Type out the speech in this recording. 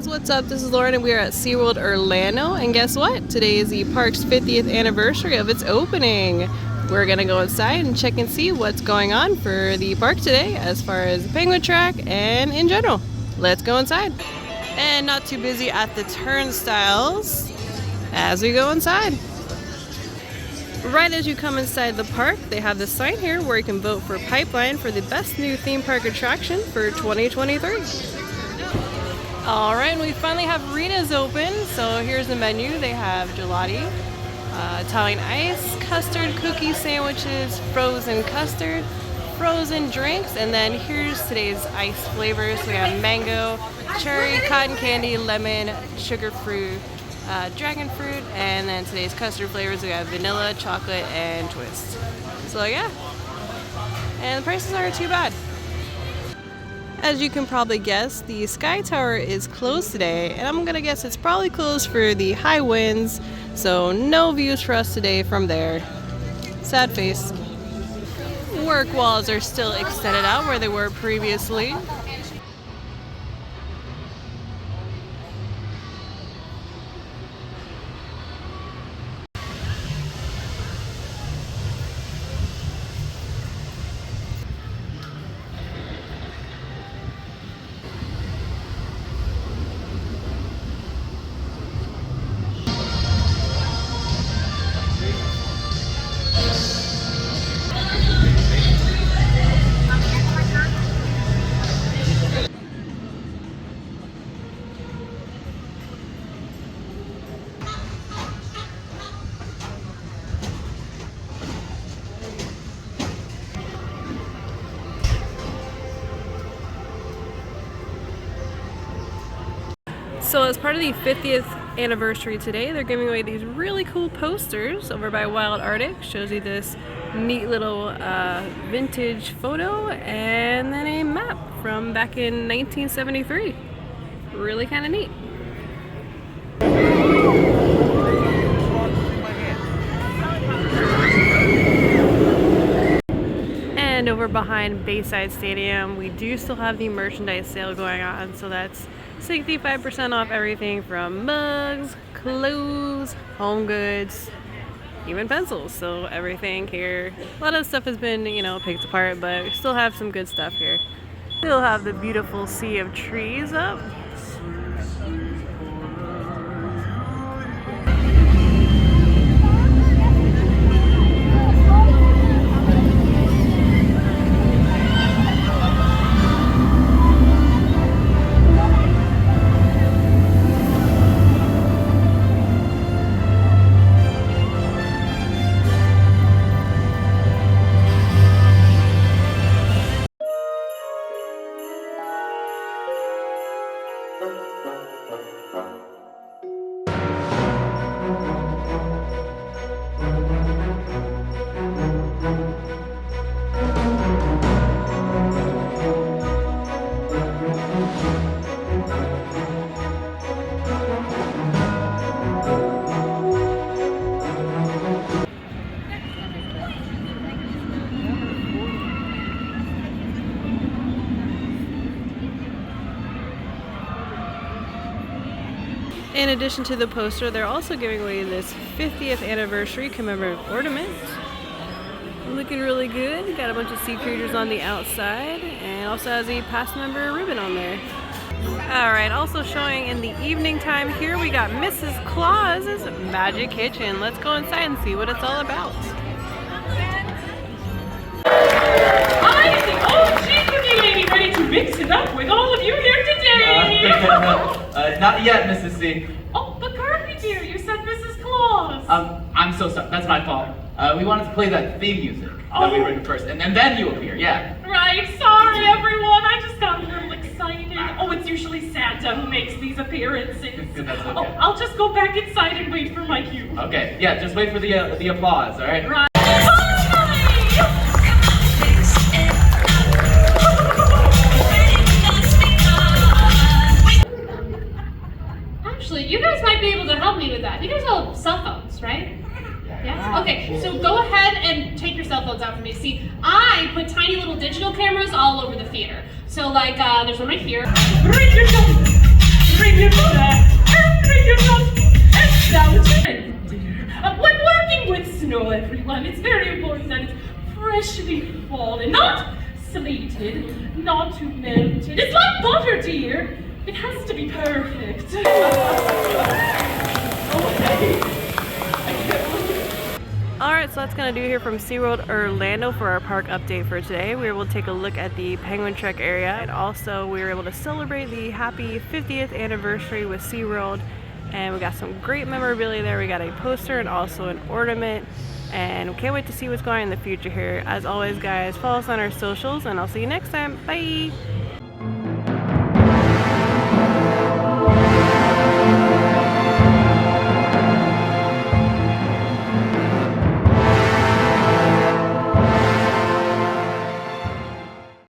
guys, what's up? This is Lauren and we are at SeaWorld Orlando, and guess what? Today is the park's 50th anniversary of its opening. We're gonna go inside and check and see what's going on for the park today as far as the penguin track and in general. Let's go inside. And not too busy at the turnstiles as we go inside. Right as you come inside the park, they have this sign here where you can vote for Pipeline for the best new theme park attraction for 2023. Alright, and we finally have Rita's open. So here's the menu. They have gelati, Italian ice, custard, cookie sandwiches, frozen custard, frozen drinks, and then here's today's ice flavors. We have mango, cherry, cotton candy, lemon, sugar fruit, dragon fruit, and then today's custard flavors we have vanilla, chocolate, and twist. So yeah, and the prices aren't too bad. As you can probably guess, the Sky Tower is closed today, and I'm gonna guess it's probably closed for the high winds, so no views for us today from there. Sad face. Work walls are still extended out where they were previously. So as part of the 50th anniversary today, they're giving away these really cool posters over by Wild Arctic. Shows you this neat little vintage photo and then a map from back in 1973. Really kind of neat. And over behind Bayside Stadium, we do still have the merchandise sale going on, so that's 65% off everything from mugs, clothes, home goods, even pencils. So everything here, a lot of stuff has been, picked apart, but we still have some good stuff here. Still have the beautiful sea of trees up. In addition to the poster, they're also giving away this 50th anniversary commemorative ornament. Looking really good. Got a bunch of sea creatures on the outside and also has a past member ribbon on there. Alright, also showing in the evening time here, we got Mrs. Claus's Magic Kitchen. Let's go inside and see what it's all about. I am the OG cookie lady, ready to mix it up with all of you here today. Not yet, Mrs. C. Oh, but Kirby dear, you said Mrs. Claus. I'm so sorry. That's my fault. We wanted to play that theme music that we written first, and then you appear, yeah. Right, sorry everyone, I just got a little excited. Oh, it's usually Santa who makes these appearances. That's okay. Oh, I'll just go back inside and wait for my cue. Okay, yeah, just wait for the applause, all right? Right. Actually, you guys might be able to help me with that. You guys all have cell phones, right? Yeah? Okay, so go ahead and take your cell phones out for me. See, I put tiny little digital cameras all over the theater. So like, there's one right here. Bring your cell phone. Henry, you're not established, dear. When working with snow, everyone, it's very important that it's freshly fallen, not slated, not melted. It's like butter, dear. It has to be perfect. Alright, so that's going to do here from SeaWorld Orlando for our park update for today. We were able to take a look at the Penguin Trek area, and also we were able to celebrate the happy 50th anniversary with SeaWorld, and we got some great memorabilia there. We got a poster and also an ornament, and we can't wait to see what's going on in the future here. As always, guys, follow us on our socials, and I'll see you next time. Bye!